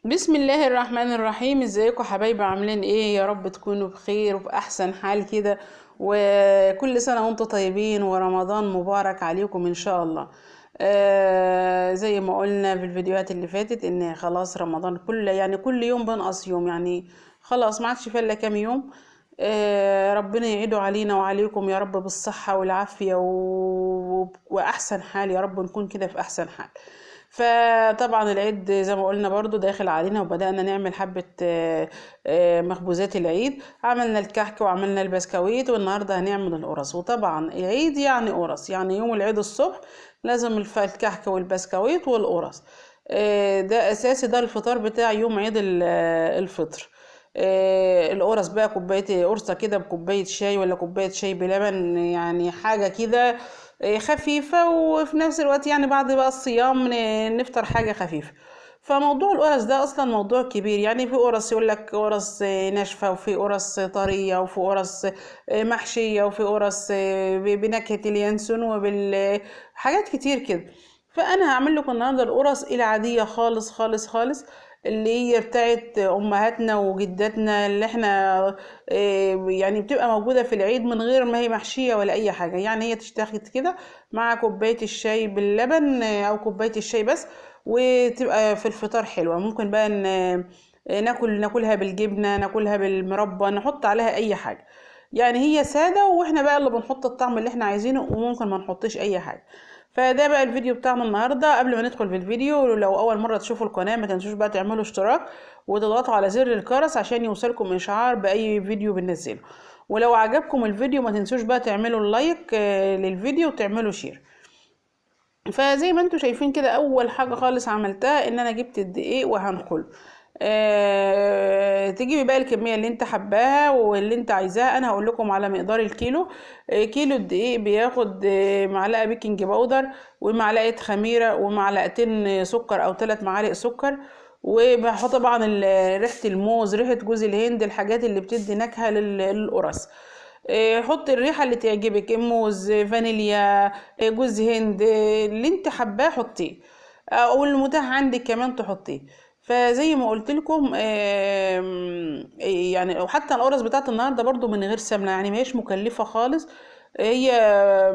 بسم الله الرحمن الرحيم. ازيكم حبايبي؟ عاملين ايه؟ يا رب تكونوا بخير وبأحسن حال كده، وكل سنة وانتم طيبين ورمضان مبارك عليكم ان شاء الله. زي ما قلنا في الفيديوهات اللي فاتت ان خلاص رمضان كل يوم بنقص يوم، يعني خلاص ما عادش فيه الا كام يوم. ربنا يعيده علينا وعليكم يا رب بالصحة والعافية وأحسن حال، يا رب نكون كده في أحسن حال. فطبعا العيد زي ما قلنا برضو داخل علينا، وبدأنا نعمل حبة مخبوزات العيد. عملنا الكحك وعملنا البسكويت، والنهاردة هنعمل القرص. وطبعا العيد يعني قرص، يعني يوم العيد الصبح لازم الكحك والبسكويت والقرص. ده أساسي، ده الفطار بتاع يوم عيد الفطر. القرص بقى كوباية قرصة كده بكوباية شاي، ولا كوباية شاي بلبن، يعني حاجة كده خفيفة، وفي نفس الوقت يعني بعد بقى الصيام نفطر حاجة خفيفة. فموضوع القرص ده اصلا موضوع كبير، يعني في قرص يقول لك قرص ناشفه، وفي قرص طريه، وفي قرص محشيه، وفي قرص بنكهه اليانسون وبالحاجات كتير كده. فانا هعمل لكم النهارده القرص العاديه خالص خالص خالص، اللي هي بتاعت امهاتنا وجداتنا، اللي احنا يعني بتبقى موجوده في العيد من غير ما هي محشيه ولا اي حاجه. يعني هي تشتاخد كده مع كوبايه الشاي باللبن، او كوبايه الشاي بس، وتبقى في الفطار حلوه. ممكن بقى ناكلها بالجبنه، ناكلها بالمربى، نحط عليها اي حاجه. يعني هي ساده، واحنا بقى اللي بنحط الطعم اللي احنا عايزينه، وممكن ما نحطش اي حاجه. فده بقى الفيديو بتاعنا النهارده. قبل ما ندخل في الفيديو، لو اول مره تشوفوا القناه ما تنسوش بقى تعملوا اشتراك وتضغطوا على زر الجرس عشان يوصلكم اشعار باي فيديو بننزله. ولو عجبكم الفيديو ما تنسوش بقى تعملوا لايك للفيديو وتعملوا شير. فزي ما انتوا شايفين كده، اول حاجه خالص عملتها ان انا جبت الدقيق وهنخله. تجيبي بقى الكميه اللي انت حباها واللي انت عايزاها. انا هقول لكم على مقدار الكيلو. كيلو الدقيق بياخد معلقه بيكنج باودر، ومعلقه خميره، ومعلقتين سكر او 3 معالق سكر. وبحط طبعا ريحه الموز، ريحه جوز الهند، الحاجات اللي بتدي نكهه للقرص. حط الريحه اللي تعجبك، موز، فانيليا، جوز هند، اللي انت حباه حطيه، او المتاح عندك كمان تحطيه. فزي ما قلت لكم يعني وحتى القرص بتاعت النهارده برضو من غير سمنه، يعني ما هيش مكلفه خالص. هي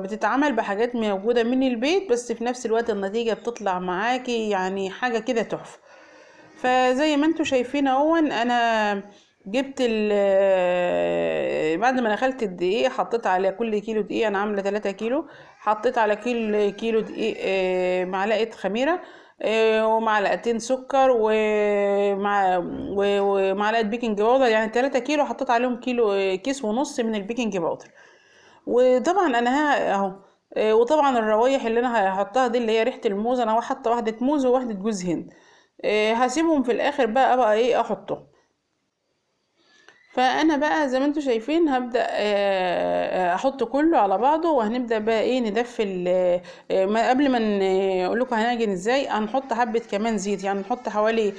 بتتعمل بحاجات موجوده من البيت، بس في نفس الوقت النتيجه بتطلع معاكي يعني حاجه كده تحفه. فزي ما انتوا شايفين اهون، انا جبت بعد ما نخلت الدقيق حطيت على كل كيلو دقيق، انا عامله 3 كيلو. حطيت على كل كيلو دقيق معلقه خميره، ومعلقتين سكر، ومعلقه بيكنج باودر. يعني 3 كيلو حطيت عليهم كيس ونص من البيكنج باودر. وطبعا انا اهو. وطبعا الروايح اللي انا هحطها دي اللي هي ريحه الموز، انا حاطه واحده موز وواحده جوز هند. هسيبهم في الاخر بقى ايه احطهم. فانا بقى زي ما انتم شايفين هبدا احط كله على بعضه، وهنبدا بقى ايه ندفي قبل ما اقول لكم هنعجن ازاي. هنحط حبه كمان زيت، يعني نحط حوالي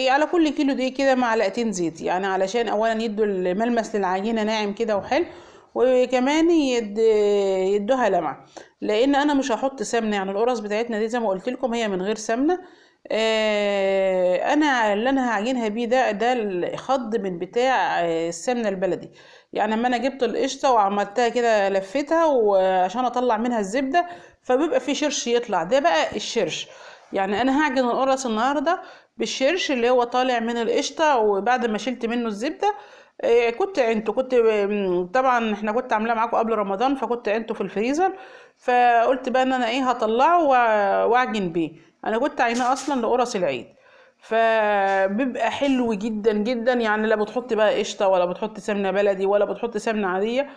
على كل كيلو دي كده معلقتين زيت، يعني علشان اولا يدوا الملمس للعجينه ناعم كده وحلو، وكمان يدوها لمعه. لان انا مش هحط سمنه، يعني القرص بتاعتنا دي زي ما قلت لكم هي من غير سمنه. انا اللي انا هعجنها بيه ده الخض من بتاع السمنه البلدي. يعني لما انا جبت القشطه وعملتها كده لفتها وعشان اطلع منها الزبده، فبيبقى في شرش يطلع، ده بقى الشرش. يعني انا هعجن القرص النهارده بالشرش اللي هو طالع من القشطه، وبعد ما شلت منه الزبده. طبعا احنا كنت عاملاه معاكم قبل رمضان، فكنت عينته في الفريزر. فقلت بقى ان انا ايه هطلعه واعجن بيه. انا كنت عيناه اصلا لقرص العيد. فبيبقى حلو جدا جدا، يعني لا بتحط بقى قشطه، ولا بتحط سمنه بلدي، ولا بتحط سمنه عاديه.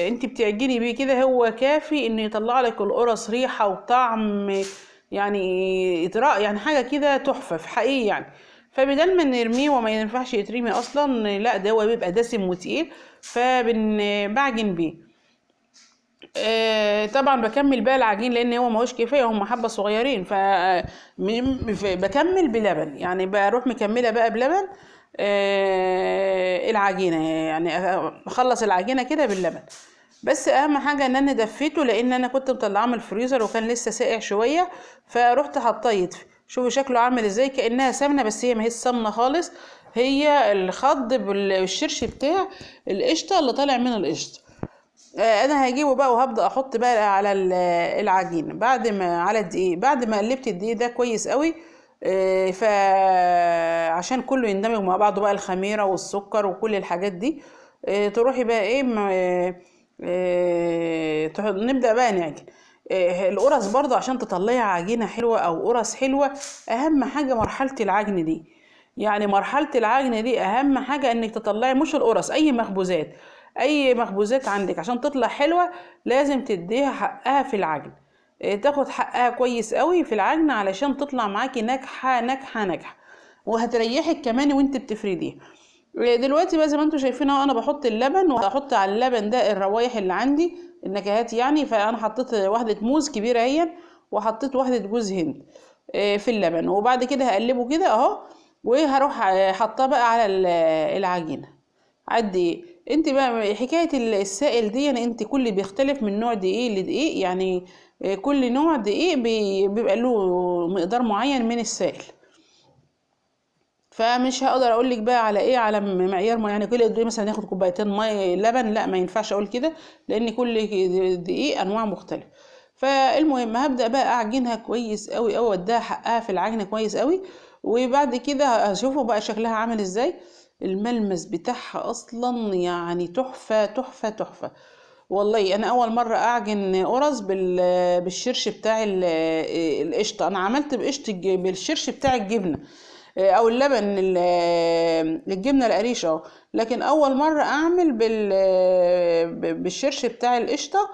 انت بتعجني بيه كده، هو كافي ان يطلع لك القرص ريحه وطعم، يعني اطراء، يعني حاجه كده تحفه في حقيقي يعني. فبدل ما نرميه وما ينفعش يترمي اصلا، لا ده هو بيبقى دسم وتقيل، فبعجن بيه. طبعا بكمل بقى العجين لان هو ماهوش كفايه، هم حبه صغيرين. بكمل بلبن، يعني بروح مكمله بقى بلبن العجينه، يعني اخلص العجينه كده باللبن. بس اهم حاجه ان انا دفيته، لان انا كنت مطلعاه من الفريزر وكان لسه ساقع شويه، فروحت حطاه يدفي. شوفوا شكله عامل ازاي، كأنها سمنة بس هي ما هي السمنة خالص، هي الخض بالشرش بتاع القشطة اللي طالع من القشطة. انا هجيبه بقى وهبدأ احط بقى على العجين بعد ما على الدقيق، بعد ما قلبت الدقيق ده كويس قوي. فعشان كله يندمج مع بعضه بقى، الخميرة والسكر وكل الحاجات دي. تروحي بقى ايه نبدأ بقى نعجن. القرص برضه عشان تطلعي عجينة حلوة او قرص حلوة، اهم حاجة مرحلة العجن دي. يعني مرحلة العجن دي اهم حاجة، انك تطلعي مش القرص، اي مخبوزات عندك عشان تطلع حلوة لازم تديها حقها في العجن. تاخد حقها كويس قوي في العجن علشان تطلع معاكي ناجحة ناجحة ناجحة، وهتريحك كمان وانت بتفرديها. دلوقتي بقى زي ما انتم شايفين اهو، انا بحط اللبن وهحط على اللبن ده الروايح اللي عندي، النكهات يعني. فانا حطيت واحدة موز كبيرة اهي، وحطيت واحدة جوز هند في اللبن، وبعد كده هقلبه كده اهو، وهروح حطاه بقى على العجينة. عدي انت بقى حكايه السائل دي، يعني انت كل بيختلف من نوع دقيق لدقيق، يعني كل نوع دقيق بيبقى له مقدار معين من السائل. فمش هقدر اقول لك بقى على ايه، على معيار يعني كل قد ايه مثلا ناخد كوبايتين ميه لبن، لا ما ينفعش اقول كده، لان كل دقيق انواع مختلفه. فالمهم هبدا بقى اعجنها كويس قوي قوي، واديها حقها في العجن كويس قوي. وبعد كده هشوفوا بقى شكلها عامل ازاي. الملمس بتاعها اصلا يعني تحفه تحفه تحفه. والله انا اول مره اعجن قرص بالشرش بتاع القشطه. انا عملت بالشرش بتاع الجبنه او اللبن الجبنه القريشه، لكن اول مره اعمل بالشرش بتاع القشطه.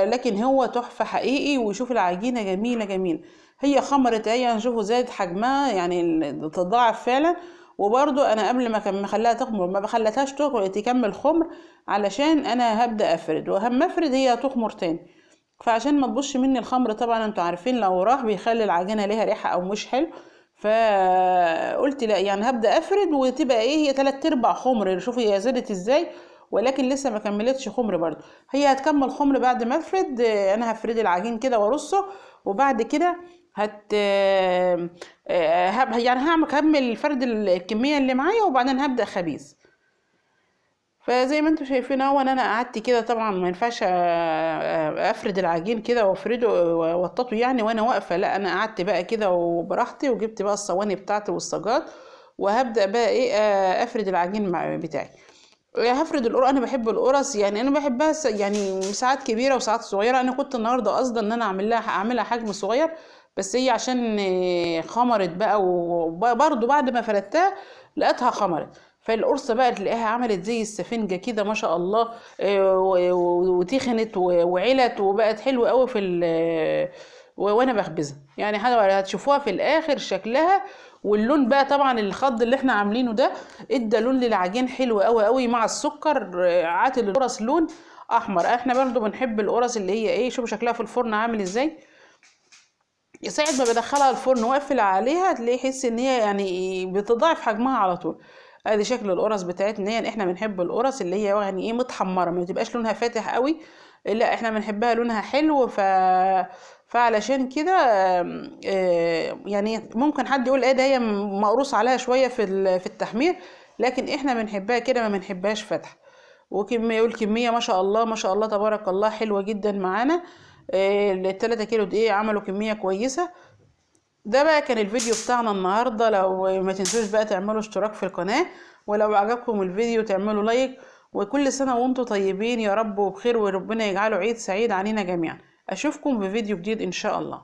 لكن هو تحفه حقيقي. وشوف العجينه جميله جميله، هي خمرت اهي، نشوفوا زادت حجمها يعني تضاعف فعلا. وبرضو انا قبل ما اخليها تخمر ما بخلتهاش تكمل خمر، علشان انا هبدا افرد، وهم افرد هي تخمر تاني. فعشان ما تبصش مني الخمر، طبعا انتوا عارفين لو راح بيخلي العجينه ليها ريحه او مش حلو. فقلت لا، يعني هبدا افرد وتبقى ايه، هي 3/4 خمر. شوفي هي زادت ازاي، ولكن لسه ما كملتش خمر برضو. هي هتكمل خمر بعد ما افرد. انا هفرد العجين كده وارصه، وبعد كده يعني هكمل فرد الكميه اللي معايا، وبعدين هبدا خبيز. فزي ما انتم شايفين اهو، انا قعدت كده. طبعا ما ينفعش افرد العجين كده وافرده واوططه يعني وانا واقفه، لا انا قعدت بقى كده وبراحتي، وجبت بقى الصواني بتاعتي والصاجات، وهبدا بقى ايه افرد العجين بتاعي. هفرد القرص. انا بحب القرص، يعني انا بحبها يعني ساعات كبيره وساعات صغيره. انا كنت النهارده قصدا ان انا اعملها حجم صغير، بس هي عشان خمرت بقى، وبرضه بعد ما فردتها لقيتها خمرت. فالقرصة بقى تلاقيها عملت زي السفنجة كده ما شاء الله، وتخنت وعلت وبقت حلوة قوي وانا بخبزها. يعني هتشوفوها في الاخر شكلها. واللون بقى طبعا الخض اللي احنا عاملينه ده ادى لون للعجين حلو قوي قوي مع السكر، عاتل القرص لون احمر. احنا برضو بنحب القرص اللي هي ايه، شوفوا شكلها في الفرن عامل ازاي. ساعة ما بدخلها الفرن واقفل عليها تلاقي يحس ان هي يعني بتضاعف حجمها على طول. ادي شكل القرص بتاعتنا. هي احنا بنحب القرص اللي هي يعني ايه متحمره، ما تبقاش لونها فاتح قوي، لا احنا بنحبها لونها حلو. فعلشان كده يعني ممكن حد يقول ايه ده هي مقروص عليها شويه في التحمير، لكن احنا بنحبها كده، ما بنحبهاش فاتحه. والكميه ما شاء الله ما شاء الله تبارك الله حلوه جدا معانا. ال3 كيلو دقيق عملوا كميه كويسه. ده بقى كان الفيديو بتاعنا النهاردة. لو ما تنسوش بقى تعملوا اشتراك في القناة، ولو عجبكم الفيديو تعملوا لايك. وكل سنة وانتم طيبين يا رب وبخير، وربنا يجعله عيد سعيد علينا جميعا. اشوفكم في فيديو جديد ان شاء الله.